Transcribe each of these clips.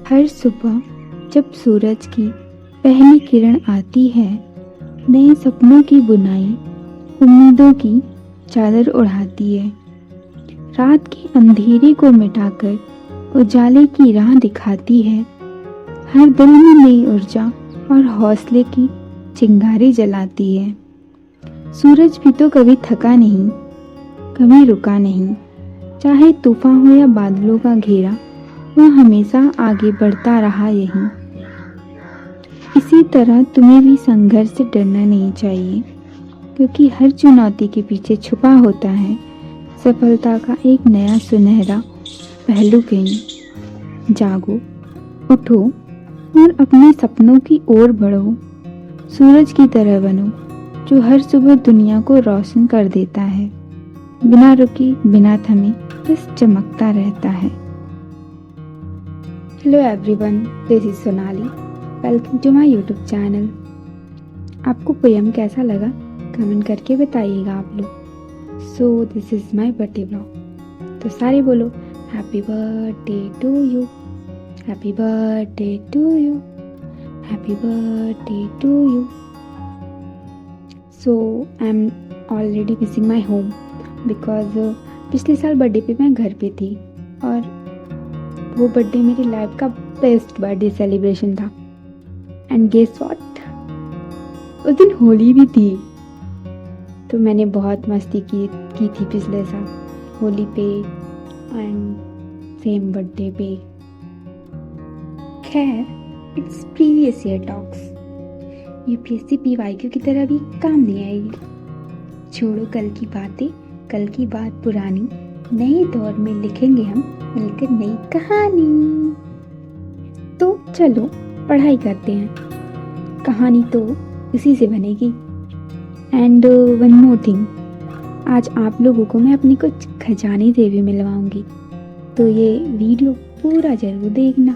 हर सुबह जब सूरज की पहली किरण आती है, नए सपनों की बुनाई उम्मीदों की चादर ओढ़ाती है। रात की अंधेरे को मिटाकर उजाले की राह दिखाती है। हर दिल में नई ऊर्जा और हौसले की चिंगारी जलाती है। सूरज भी तो कभी थका नहीं, कभी रुका नहीं। चाहे तूफान हो या बादलों का घेरा, वह हमेशा आगे बढ़ता रहा यहीं। इसी तरह तुम्हें भी संघर्ष से डरना नहीं चाहिए, क्योंकि हर चुनौती के पीछे छुपा होता है सफलता का एक नया सुनहरा पहलू। कहीं जागो, उठो और अपने सपनों की ओर बढ़ो। सूरज की तरह बनो, जो हर सुबह दुनिया को रोशन कर देता है, बिना रुके बिना थमे, बस चमकता रहता है। Hello everyone, this is Sonali. Welcome to my YouTube channel. आपको पोयम कैसा लगा कमेंट करके बताइएगा आप लोग। So this is my birthday blog. तो सारे बोलो happy birthday to you, happy birthday to you, happy birthday to you. So I am already missing my home because पिछले साल बर्थडे पे मैं घर पे थी और वो बर्थडे मेरी लाइफ का बेस्ट बर्थडे सेलिब्रेशन था। एंड गेस व्हाट, उस दिन होली भी थी। तो मैंने बहुत मस्ती की थी पिछले साल होली पे एंड सेम बर्थडे पे। खैर, its previous year talks. UPSC PYQ की तरह भी काम नहीं आएगी। छोड़ो कल की बातें, कल की बात पुरानी। नए दौर में लिखेंगे हम मिलकर नई कहानी। तो चलो पढ़ाई करते हैं, कहानी तो इसी से बनेगी। एंड वन मोर थिंग, आज आप लोगों को मैं अपनी कुछ खजाने से भी मिलवाऊंगी, तो ये वीडियो पूरा जरूर देखना।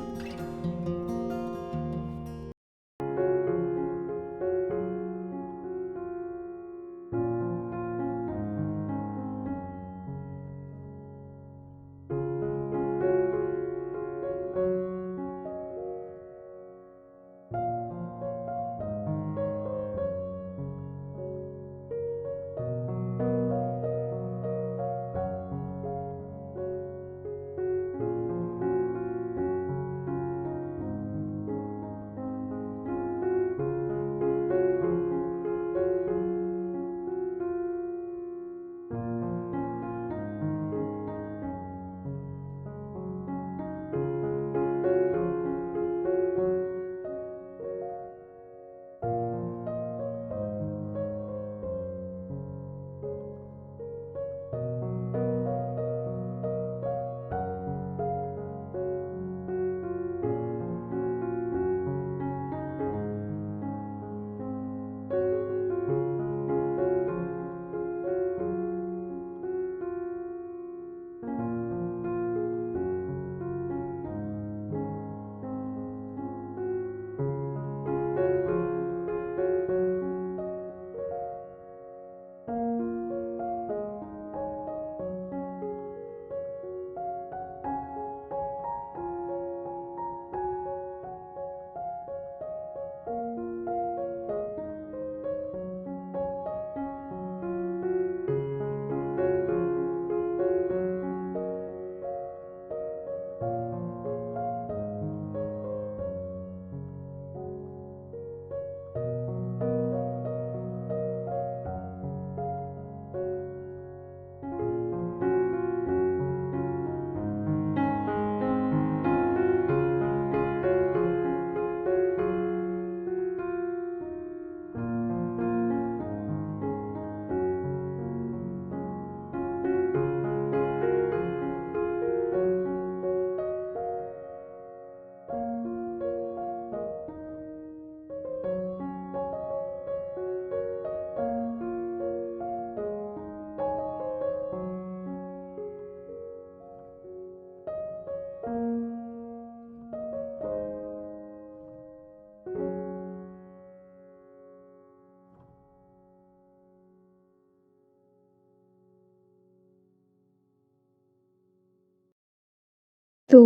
तो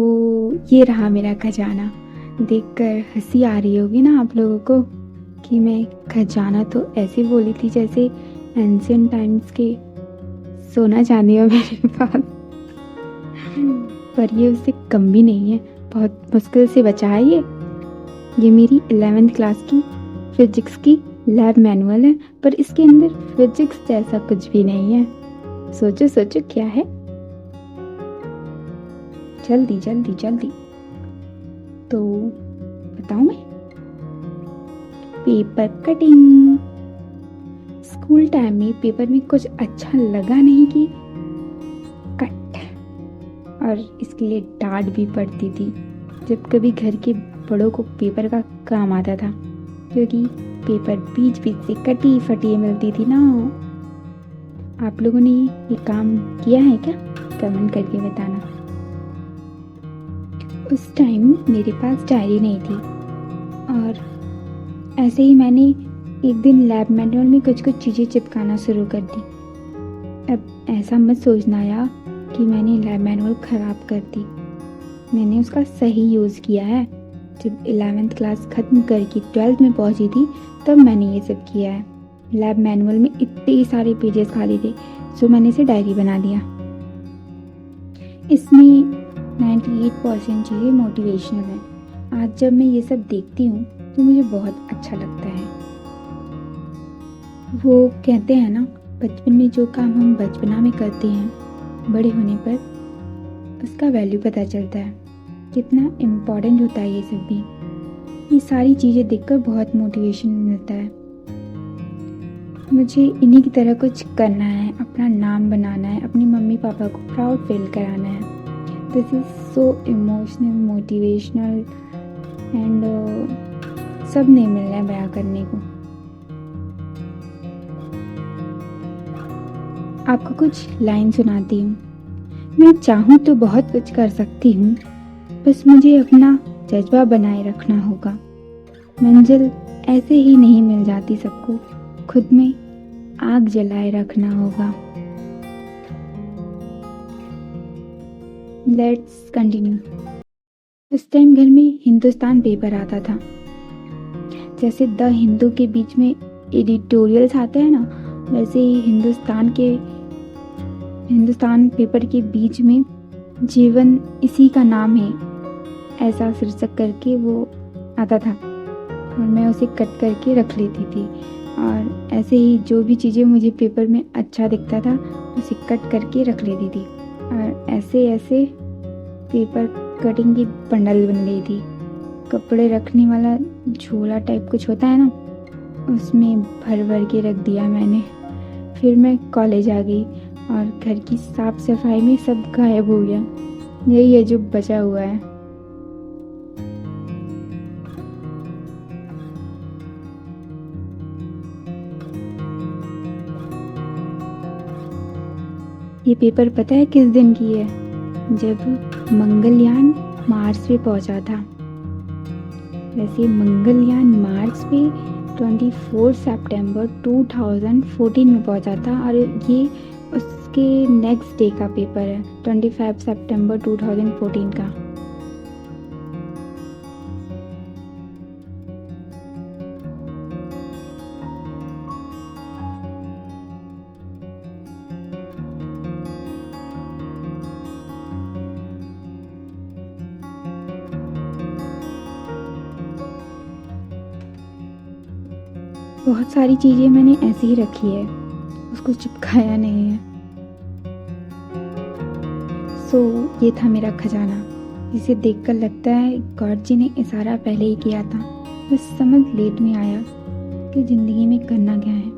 ये रहा मेरा खजाना। देखकर हंसी आ रही होगी ना आप लोगों को कि मैं खजाना तो ऐसे बोली थी जैसे एंशियंट टाइम्स के सोना चांदी है मेरे पास। पर ये उससे कम भी नहीं है, बहुत मुश्किल से बचा है ये मेरी 11th क्लास की फिजिक्स की लैब मैनुअल है, पर इसके अंदर फिजिक्स जैसा कुछ भी नहीं है। सोचो सोचो क्या है? जल्दी जल्दी जल्दी। तो बताऊं मैं? Paper cutting. स्कूल टाइम में पेपर में कुछ अच्छा लगा नहीं कि कट, और इसके लिए डांट भी पड़ती थी जब कभी घर के बड़ों को पेपर का काम आता था, क्योंकि पेपर बीच बीच से कटी फटी मिलती थी ना। आप लोगों ने ये काम किया है क्या? कमेंट करके बताना। उस टाइम मेरे पास डायरी नहीं थी, और ऐसे ही मैंने एक दिन लैब मैनुअल में कुछ कुछ चीज़ें चिपकाना शुरू कर दी। अब ऐसा मत सोचना यार कि मैंने लैब मैनुअल ख़राब कर दी। मैंने उसका सही यूज़ किया है। जब 11th क्लास ख़त्म करके 12th में पहुंची थी तब मैंने ये सब किया है। लैब मैनुअल में इतने सारे पेजेस खाली थे, सो मैंने इसे डायरी बना दिया। इसमें 98% चीज़ें मोटिवेशनल हैं। आज जब मैं ये सब देखती हूँ तो मुझे बहुत अच्छा लगता है। वो कहते हैं ना, बचपन में जो काम हम बचपना में करते हैं बड़े होने पर उसका वैल्यू पता चलता है, कितना इम्पोर्टेंट होता है ये सब भी। ये सारी चीज़ें देखकर बहुत मोटिवेशन मिलता है। मुझे इन्हीं की तरह कुछ करना है, अपना नाम बनाना है, अपनी मम्मी पापा को प्राउड फील कराना है। This is so emotional, motivational and सब नहीं मिल रहा है बयां करने को। आपको कुछ लाइन सुनाती हूँ। मैं चाहूँ तो बहुत कुछ कर सकती हूँ, बस मुझे अपना जज्बा बनाए रखना होगा। मंजिल ऐसे ही नहीं मिल जाती सबको, खुद में आग जलाए रखना होगा। Let's continue. उस टाइम घर में हिंदुस्तान पेपर आता था। जैसे द हिंदू के बीच में एडिटोरियल्स आते हैं ना, वैसे ही हिंदुस्तान पेपर के बीच में जीवन इसी का नाम है ऐसा शीर्षक करके वो आता था, और मैं उसे कट करके रख लेती थी। और ऐसे ही जो भी चीज़ें मुझे पेपर में अच्छा दिखता था उसे कट करके रख लेती थी, और ऐसे ऐसे पेपर कटिंग की बंडल बन गई थी। कपड़े रखने वाला झोला टाइप कुछ होता है ना, उसमें भर भर के रख दिया मैंने। फिर मैं कॉलेज आ गई और घर की साफ सफाई में सब गायब हो गया। यही है जो बचा हुआ है। ये पेपर पता है किस दिन की है? जब मंगलयान मार्स पे पहुंचा था। वैसे मंगलयान मार्स पे 24 सितंबर 2014 में पहुंचा था, और ये उसके नेक्स्ट डे का पेपर है, 25 सितंबर 2014 का। बहुत सारी चीज़ें मैंने ऐसे ही रखी है, उसको चिपकाया नहीं है। सो ये था मेरा खजाना, जिसे देखकर लगता है गॉड जी ने इशारा पहले ही किया था, बस समझ लेट में आया कि ज़िंदगी में करना क्या है।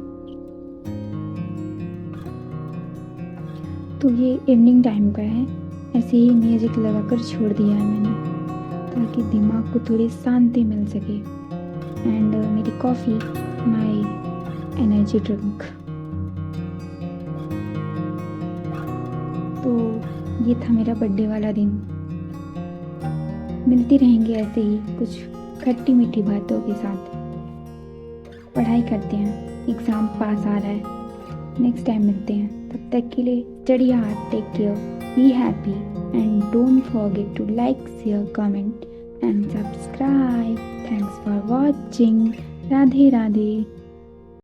तो ये इवनिंग टाइम का है, ऐसे ही म्यूजिक लगाकर छोड़ दिया है मैंने, ताकि दिमाग को थोड़ी शांति मिल सके। एंड मेरी कॉफ़ी, माई एनर्जी ड्रिंक। तो ये था मेरा बर्थडे वाला दिन। मिलते रहेंगे ऐसे ही कुछ खट्टी मीठी बातों के साथ। पढ़ाई करते हैं, एग्ज़ाम पास आ रहा है, नेक्स्ट टाइम मिलते हैं। तब तक के लिए चढ़िया हाथ, take care. Be happy and don't forget to like, share, comment and subscribe. Thanks for watching. Radhe Radhe.